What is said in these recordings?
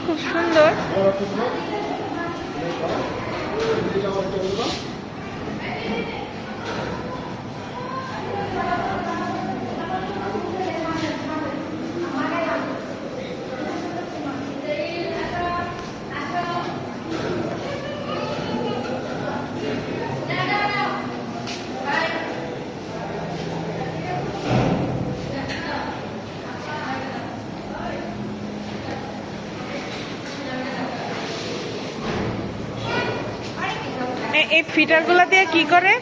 খুব সুন্দর। এই ফিটারগুলা দিয়ে কি করে?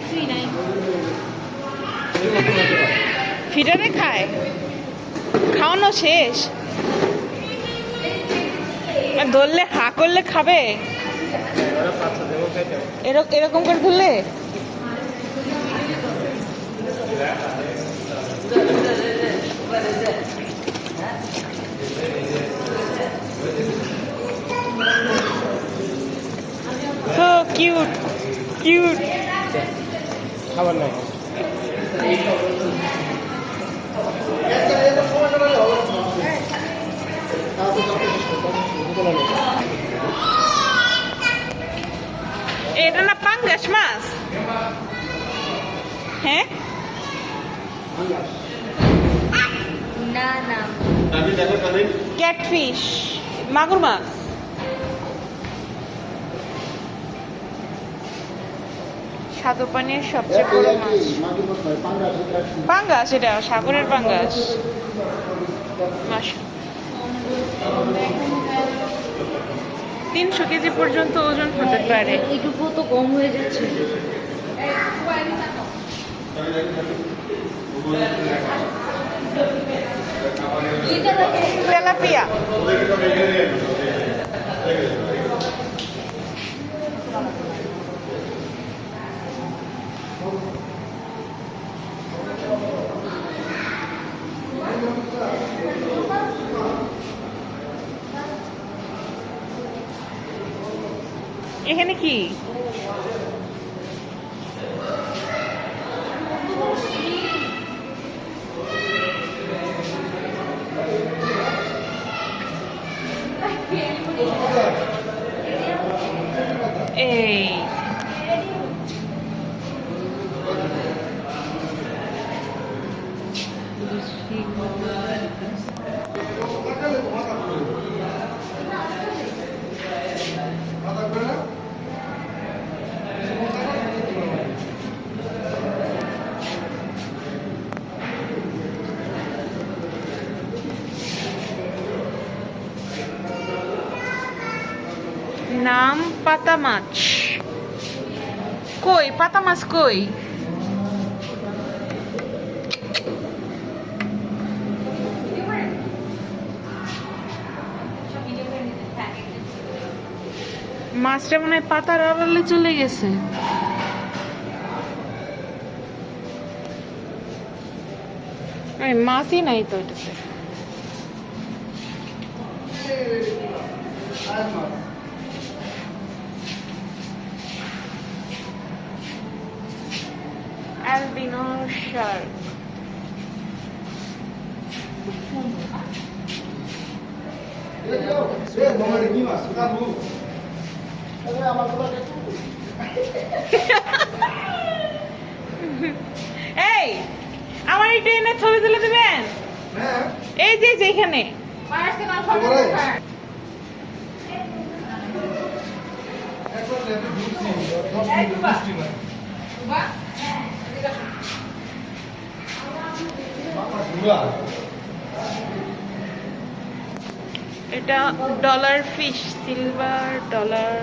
ফিটারে খায়? খাওয়ানো শেষ? ধরলে হা করলে খাবে? এরকম করে ধরলে? So cute, cute. খাবার নাই। এটা না পাঙ্গাস মাছ? হ্যাঁ না না, ক্যাটফিশ, মাগুর মাছ। স্বাদু পানির সবচেয়ে বড় মাছ পাঙ্গাস, এটা সাগরের পাঙ্গাস। 300 কেজি পর্যন্ত ওজন হতে পারে। এইটুকু তো কম হয়ে যাচ্ছে। তেলাপিয়া, এখানে কি? এই নাম পাতা মাছ। কই পাতা মাছ কই? মাছটা মনে হয় পাতার আড়ালে চলে গেছে। মাছই নাই তো এটাতে। Albino Shark. এই আমার এই ট্রেনের ছবি তুলে দেবেন? এই যে এখানে এটা ডলার ফিশ, সিলভার ডলার।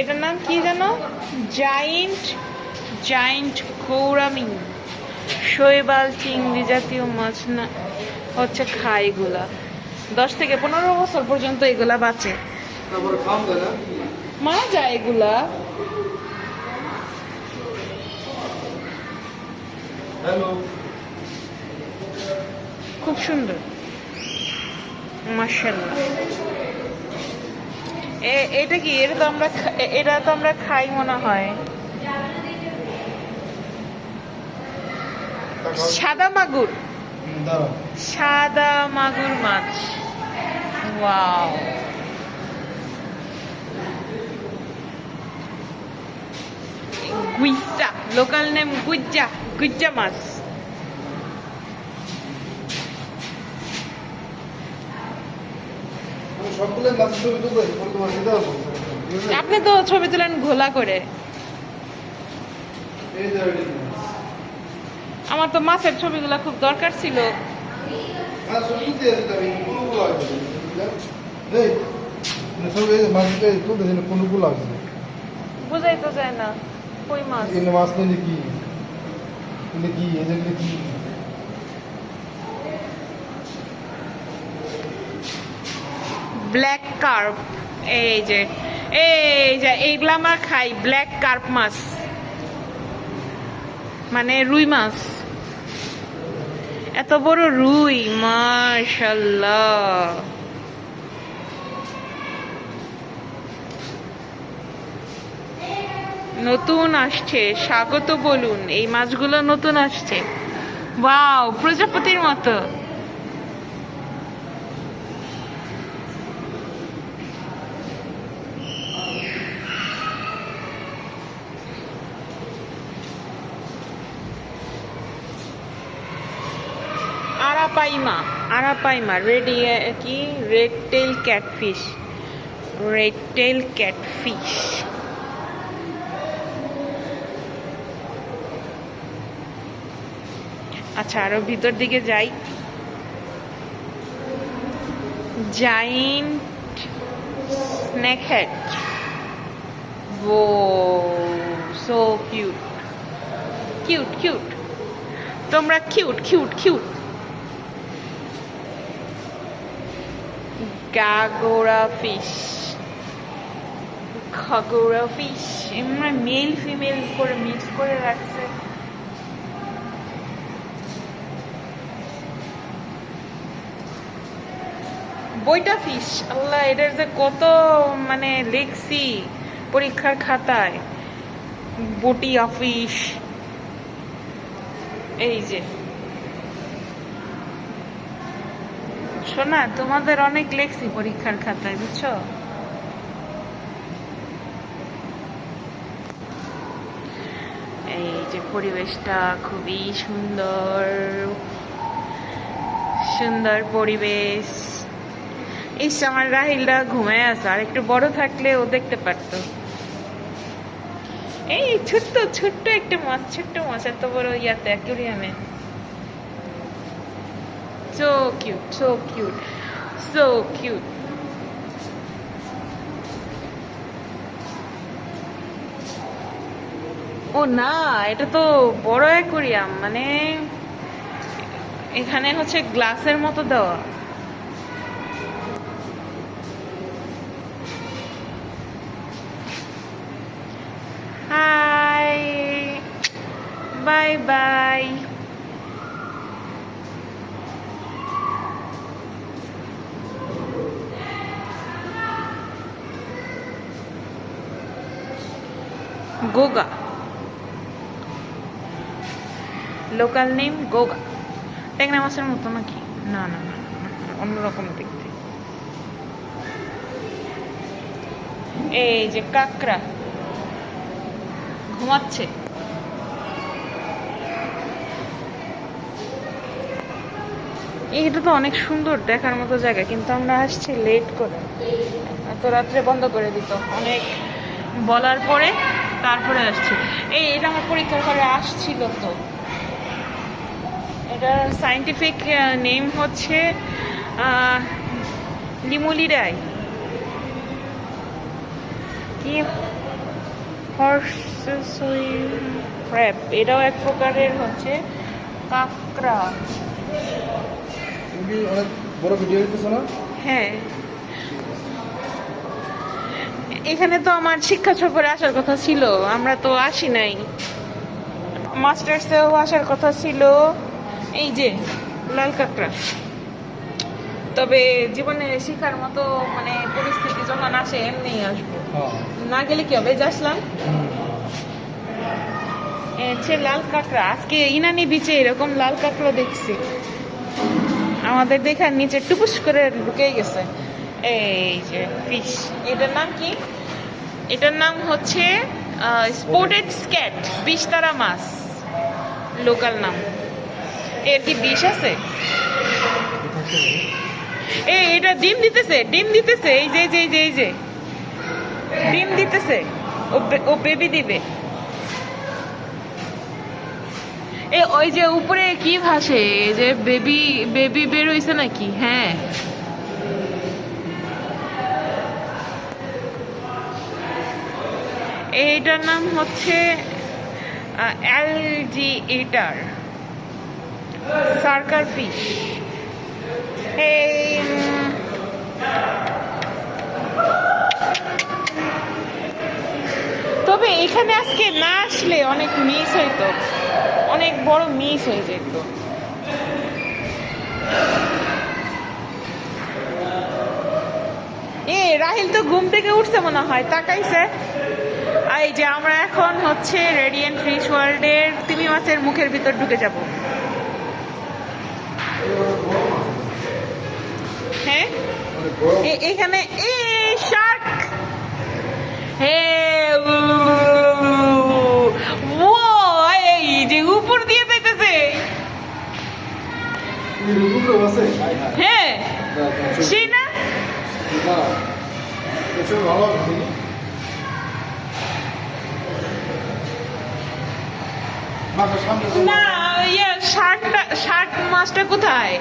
এটার নাম কি জানো? জাইন্ট গৌরামিং। শৈবাল চিংড়ি জাতীয় মাছ না হচ্ছে খায় এগুলা। 10 থেকে 15 বছর পর্যন্ত এগুলা বাঁচে। মারা যায় এগুলা। খুব সুন্দর, মাশাআল্লাহ। এটা কি? এটা তো আমরা খাই মনে হয়। সাদা মাগুর, সাদা মাগুর মাছ। ওয়াও, গুইজা, লোকাল নেম গুইজা, গুইজা মাছ। সবগুলো মাছ ছবি তুলবে, তোমার দিতে হবে। আপনি তো ছবি তুলেন ঘোলা করে। এই যে আমার তো মাছের ছবিগুলো খুব দরকার ছিল। মাছ ছবি তুলতে আসতে আমি কোনগুলো আছে? এই ছবি এই মাছ তুলতে দিন কোনগুলো আছে? বোঝাই তো যায় না কই মাছ। এখানে মাছ নিলে কি? এগুলো কি? এগুলো কি? ব্ল্যাক কার্প, এই যে এইগুলা আমরা খাই, ব্ল্যাক কার্প মাছ মানে রুই মাছ। এত বড় রুই, মাশাআল্লাহ। নতুন আসছে, স্বাগত বলুন। এই মাছগুলো নতুন আসছে। ওয়াও, প্রজাপতির মতো। আরাপাইমা, আরাপাইমা রেড, কি red tail catfish, red tail catfish. আচ্ছা, আরো ভিতর দিকে যাই। Giant snakehead, oh so cute, cute cute. তোমরা কিউট কিউট কিউট। গাগোরা ফিশ, খাগোরা ফিশ, এমন মেল ফিমেল করে মিক্স করে রাখছে। বইটা ফিশ, আল্লাহ, এটার যে কত মানে লিখছি পরীক্ষার খাতায়। বটিয়া ফিশ, এই যে শোনা, তোমাদের অনেক লেখছি পরীক্ষার খাতায়, বুঝছো? এই যে পরিবেশটা খুবই সুন্দর, সুন্দর পরিবেশ। এই আমার রাহিলটা ঘুমায় আছে, আর একটু বড় থাকলে ও দেখতে পারতো। এই ছোট্ট ছোট্ট একটা মাছ, ছোট্ট মাছ এত বড় ইয়াতে অ্যাকুরিয়ামে। So cute, so cute, so cute. ও না, এটা তো বড় অ্যাকুরিয়াম, মানে এখানে হচ্ছে গ্লাসের মতো দেওয়া। Hi, bye bye. Goga, local name goga. ট্যাংরা মাছের মতো নাকি? না না না, অন্যরকম দেখতে। এই যে কাকড়া ঘুমাচ্ছে। এইটা তো অনেক সুন্দর দেখার মতো জায়গা, কিন্তু আমরা আসছি লেট করে, এত রাত্রে বন্ধ করে দিত অনেক বলার পরে, তারপরে আসছি। এটা আমার পরীক্ষার করে আসছিল তো। এটার সায়েন্টিফিক নেম হচ্ছে লিমুলিডাই, কি ক্র্যাব। এটাও এক প্রকারের হচ্ছে কাঁকড়া। তুমি অনেক বড় ভিডিও দিতেছো না? হ্যাঁ, এখানে তো আমার শিক্ষা সফরে আসার কথা ছিল, আমরা তো আসি নাই। মাস্টার্সেও আসার কথা ছিল। এই যে লাল কাঁকড়া। তবে জীবনে শিখার মতো মানে পরিস্থিতি যখন আসে এমনি আসবো, না গেলে কি হবে? আসলাম হচ্ছে লাল কাঁকড়া। আজকে ইনানি বিচে এরকম লাল কাঁকড়া দেখছি, আমাদের দেখার নিচে টুপুস করে ঢুকে গেছে। এই যে ফিশ, এটার নাম কি? এটার নাম হচ্ছে স্পোর্টেড স্ক্যাট, বিষতারা মাছ, লোকাল নাম। এর কি বিষ আছে? এটা ডিম দিতেছে, ডিম দিতেছে, এই যে এই যে ডিম দিতেছে, ও বেবি দিবে। ওই যে উপরে কি ভাসে, এই যে বেবি বেবি বের হইছে নাকি? হ্যাঁ, এইটার নাম হচ্ছে অ্যালজিগেটর সার্কার ফিশ। তবে এখানে আজকে না আসলে অনেক মিস হইতো, অনেক বড় মিস হয়ে যেত। রাহিল তো ঘুম থেকে উঠছে মনে হয়, তাকাইছে। এই যে আমরা এখন হচ্ছে রেডিয়েন্ট ফিশ ওয়ার্ল্ডের তিমি মাছের মুখের ভিতর ঢুকে যাব। হ্যাঁ, এখানে শার্ক। এই যে উপর দিয়ে যাইতেছে। হ্যাঁ, সেই না, না শার্ক মাছটা কোথায়?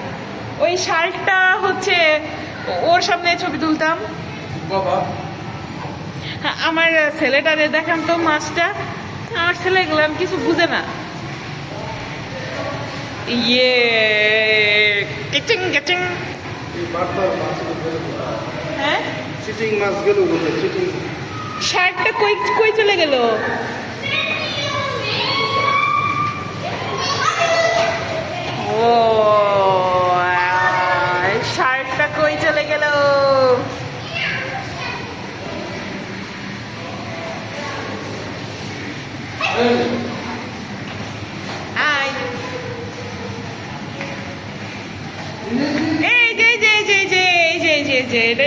ওই শার্কটা হচ্ছে ওর সামনে ছবি তুলতাম। আমার ছেলেটারে দেখান তো মাছটা, আমার ছেলে গেলাম কিছু বুঝে না। কিচিং কিচিং। হ্যাঁ, চিটিং মাছ গেল, চিটিং শার্কটা কই কই চলে গেল? ও শার্কটা কই চলে গেল?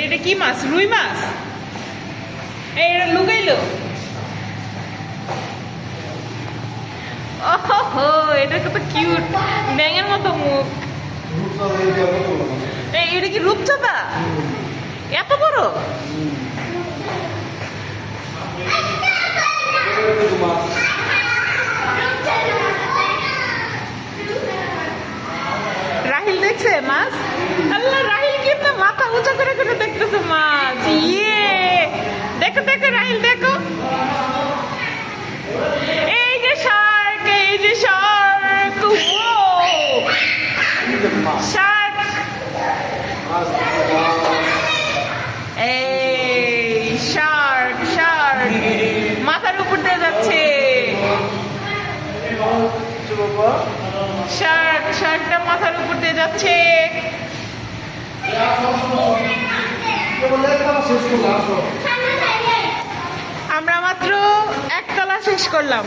এটা কি মাছ? রুই মাছ। এটা লুকাইলো। ওহো, এটা কত কিউট, ব্যাঙের মতো মুখ। এটা কি রূপচাঁদা? এত বড়? রাহিল দেখছে মাছ? আল্লাহ, রাহিল কিন্তু মাথা উঁচা করে করে দেখতেছে মাছ। দেখো দেখো রাহিল, দেখো এই যে শার্ক, এই যে শার্ক। শার্ক, এই শার্ক, শার্ক মাথার উপর দিয়ে যাচ্ছে। শার্ক, শার্কটা মাথার উপর দিয়ে যাচ্ছে। আমরা মাত্র একতলা শেষ করলাম,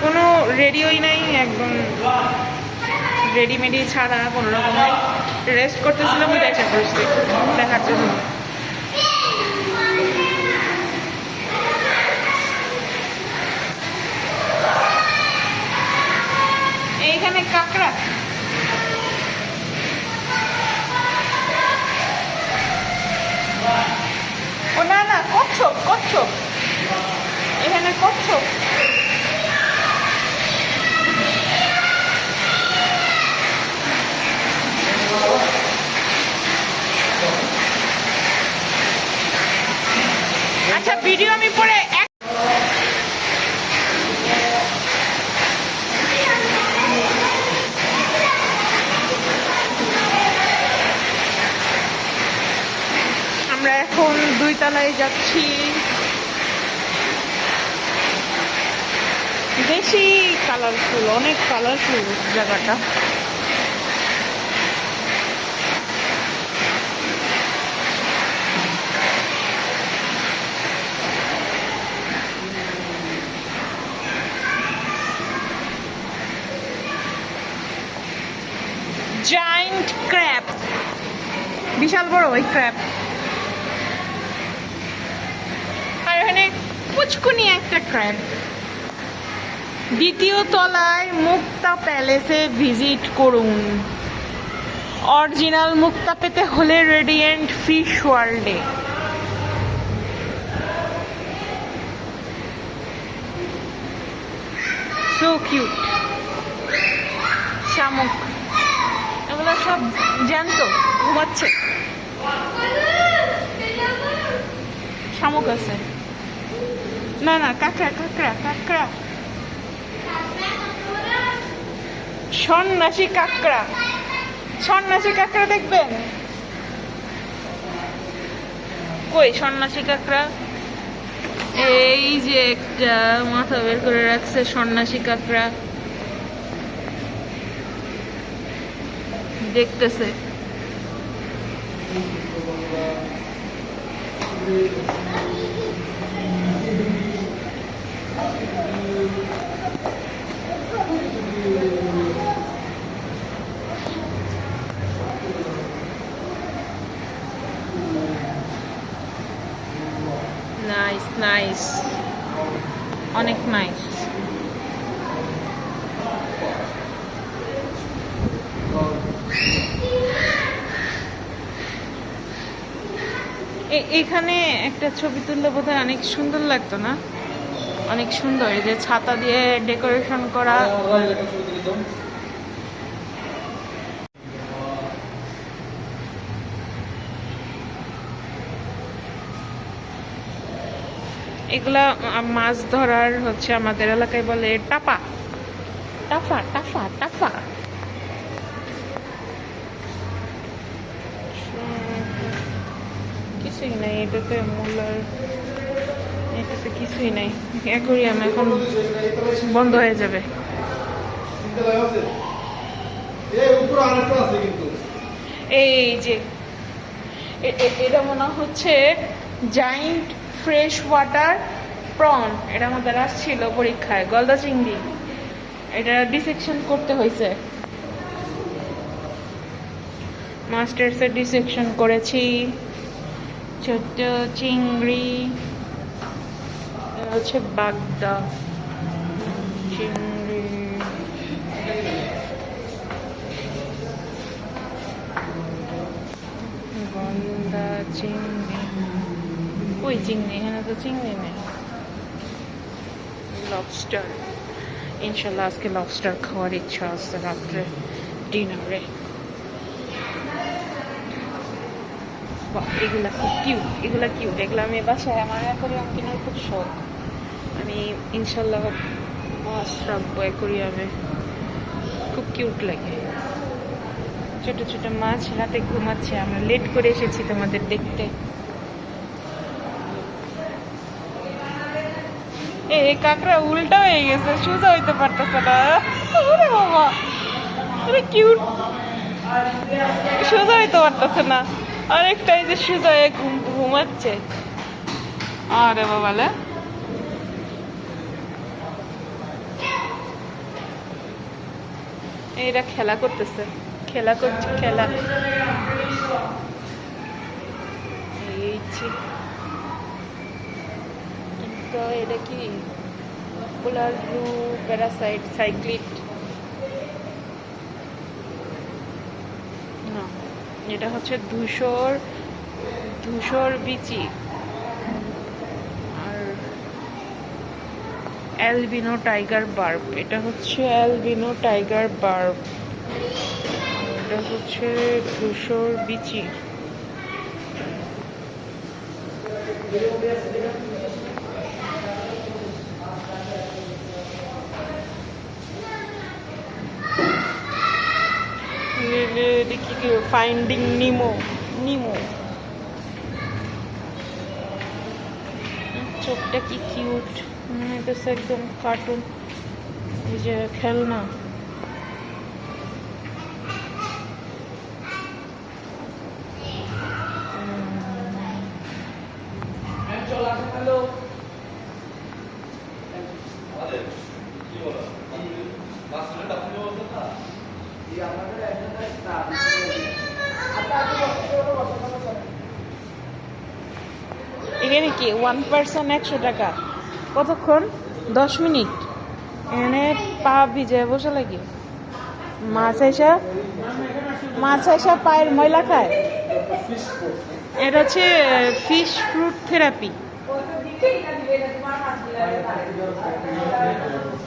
কোনো রেডিওই নাই, একদম রেডিমেডি ছাড়া কোনো রকমের রেস্ট করতেছিলাম, ওই দেখা করছি দেখার জন্য। এইখানে কাঁকড়া, ও না না, কচ্ছপ, কচ্ছপ, এখানে কচ্ছপ। আচ্ছা, ভিডিও আমি পরে আমরা এখন 2 তলায় যাচ্ছি। বেশি কালারফুল, অনেক কালারফুল জায়গাটা। জায়ান্ট ক্র্যাব, বিশাল বড় ওই ক্র্যাব। আর এখানে পুচকুনি একটা ক্র্যাব। দ্বিতীয় তলায় মুক্তা প্যালেসে ভিজিট করুন। অরিজিনাল মুক্তা পেতে হলে রেডিয়েন্ট ফিশ ওয়ার্ল্ডে। So cute. শামুক, এগুলো সব জ্যান্ত, ঘুমাচ্ছে। শামুক আছে, না না কাঁকড়া কাঁকড়া কাঁকড়া, সন্ন্যাসী কাঁকড়া, সন্ন্যাসী কাঁকড়া দেখবেন? কই সন্ন্যাসী কাঁকড়া? এই যে একটা মাথা বের করে রাখছে সন্ন্যাসী কাঁকড়া, দেখতেছে। নাইস নাইস, অনেক নাইস। এখানে একটা ছবি তুললে বোধহয় অনেক সুন্দর লাগতো না? অনেক সুন্দর, এই যে ছাতা দিয়ে ডেকোরেশন করা। এগুলা মাছ ধরার হচ্ছে, আমাদের এলাকায় বলে টাপা, টাফা টাফা টাফা। কিছুই নাই এটাতে, মূলার এটাতে কিছুই নাই। অ্যাকোয়ারিয়াম এখন বন্ধ হয়ে যাবে। এই যে এটা মনে হচ্ছে জায়ান্ট ফ্রেশ ওয়াটার প্রন, এটা আমাদের আসছিল পরীক্ষায়, গলদা চিংড়ি। এটা ডিসেকশন করতে হয়েছে, মাস্টার্সে ডিসেকশন করেছি। ছোট্ট চিংড়ি, এটা হচ্ছে বাগদা চিংড়ি। গলদা চিংড়ি, ওই চিংড়ি, এখানে তো চিংড়ি নেই। লবস্টার, ইনশাল্লাহ আজকে লবস্টার খাওয়ার ইচ্ছা আছে রাত্রে ডিনারে। এগুলা খুব কিউট, এগুলা কিউট, এগুলো আমি বাসায় আমার অ্যাকোয়ারিয়াম কেনার খুব শখ। আমি ইনশাল্লাহ মাছ রাখবো অ্যাকোয়ারিয়ামে, খুব কিউট লাগে। ছোট ছোট মাছ রাতে ঘুমাচ্ছে, আমরা লেট করে এসেছি তোমাদের দেখতে। এই কাঁকড়া উল্টা হয়ে গেছে, সোজা হইতে পারতেছে না। ওরে বাবা, আরে কিউট, সোজা হইতে পারতেছে না। আরেকটা এই যে সোজা হয়ে ঘুমাচ্ছে। আরে বাবা, এরা খেলা করতেছে, খেলা করছে, খেলা। এই তো এটা কি পোলার ব্লু প্যারাসাইট সাইক্লিড না, এটা হচ্ছে ধূসর বিচি। আর অ্যালবিনো টাইগার বার্ব, এটা হচ্ছে অ্যালবিনো টাইগার বার্ব, এটা হচ্ছে ধূসর বিচি। ফাইন্ডিং নিমো, নিমো চোখটা কি কিউট, এটা একদম কার্টুন, এই যে খেলনা। এখানে কি 1 পার্সন 100 টাকা, কতক্ষণ? 10 মিনিট। এখানে পা ভিজে বসে লাগে। মাছ আইসা পায়ের ময়লা খায়। এটা হচ্ছে ফিশ ফ্রুট থেরাপি।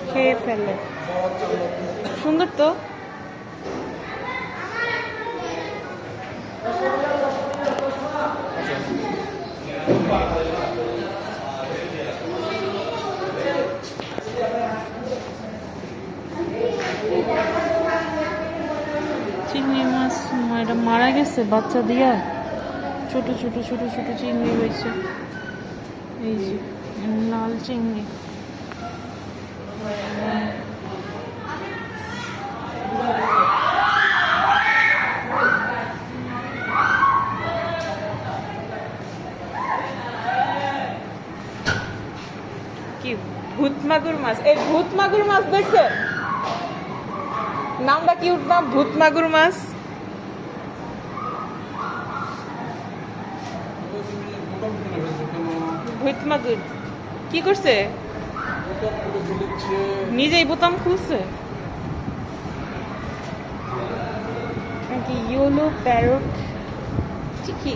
খেয়ে ফেলে, সুন্দর তো। চিংড়ি মাছ এটা মারা গেছে বাচ্চা দিয়া, ছোট ছোট ছোট ছোট চিংড়ি হয়েছে। এই যে লাল চিংড়ি। কি ভূত মাগুর মাছ? এই ভূত মাগুর মাছ দেখছেন? নামটা কি নাম, ভূত মাগুর মাছ। ভূত মাগুর কি করছে? নিজেই বোতাম খুলছে। ইয়েলো প্যারট চিকি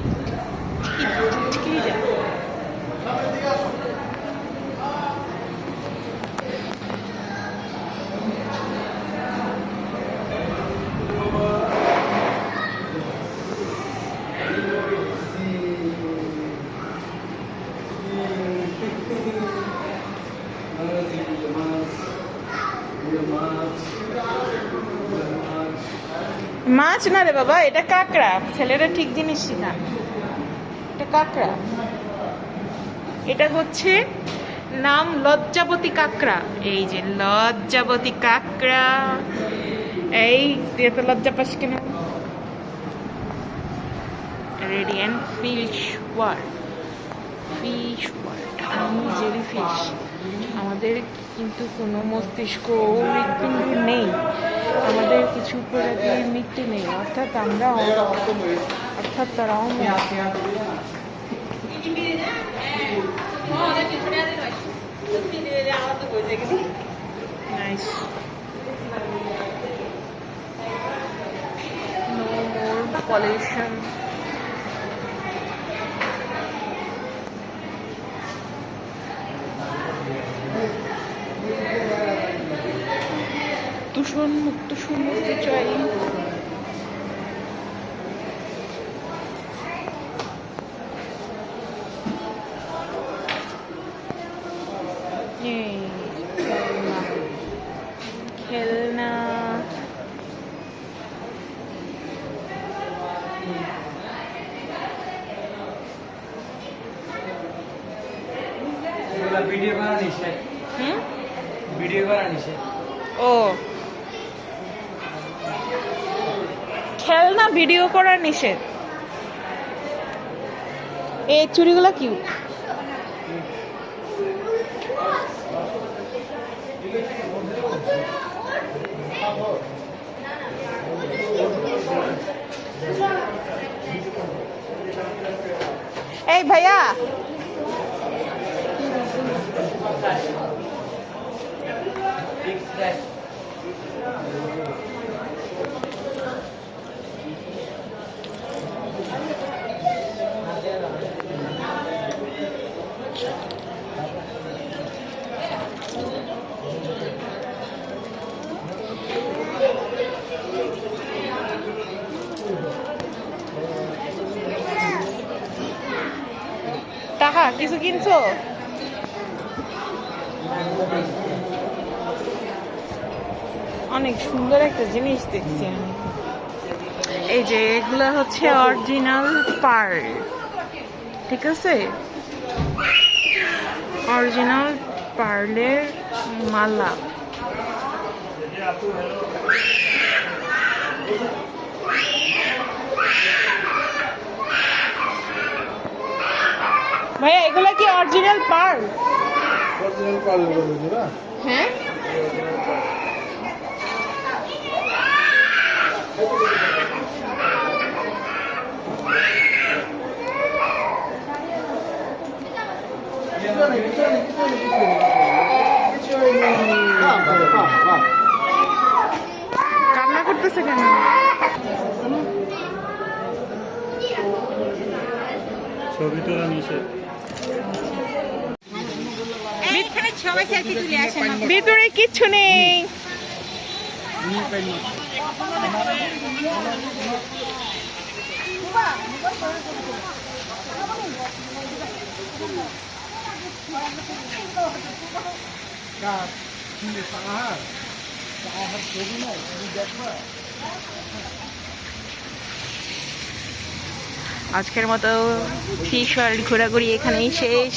চিকি যা। মাছ না রে বাবা, এটা কাঁকড়া। ছেলেরা ঠিক জিনিস শিখা, এটা কাঁকড়া। এটা হচ্ছে নাম লজ্জাবতী কাঁকড়া। এই যে লজ্জাবতী কাঁকড়া। এই তুই তো লজ্জা পাস কেন? Radiant fish world, fish world. আমি জেলি ফিশ। আমাদের কিন্তু কোনো মস্তিষ্ক ও হৃৎপিণ্ড নেই, আমাদের কিছু প্রজাতির মৃত্যু নেই, অর্থাৎ আমরা তারাও নাইস। No more pollution. দূষণ মুক্ত সমুদ্র চাই। খেলনা ভিডিও করা নিষেধ। ভিডিও করা নিষেধ। ও খেলনা ভিডিও করা নিষেধ। এই চুড়িগুলো কিউট। এই ভাইয়া, টাকা কিছু কিনছো? অনেক সুন্দর একটা জিনিস দেখছি আমি। এই যে এগুলো হচ্ছে অরিজিনাল পার্ল, ঠিক আছে? অরিজিনাল পার্লের মালা। ভাইয়া এগুলো কি অরিজিনাল পার্ল? অরিজিনাল পার্ল বলে না? হ্যাঁ কান্না করতেছে কেন? ছবি তোলা নিষেধ। ভিতরে কিচ্ছু নেই। আজকের মতো ফিশ ওয়ার্ল্ড ঘোরাঘুরি এখানেই শেষ।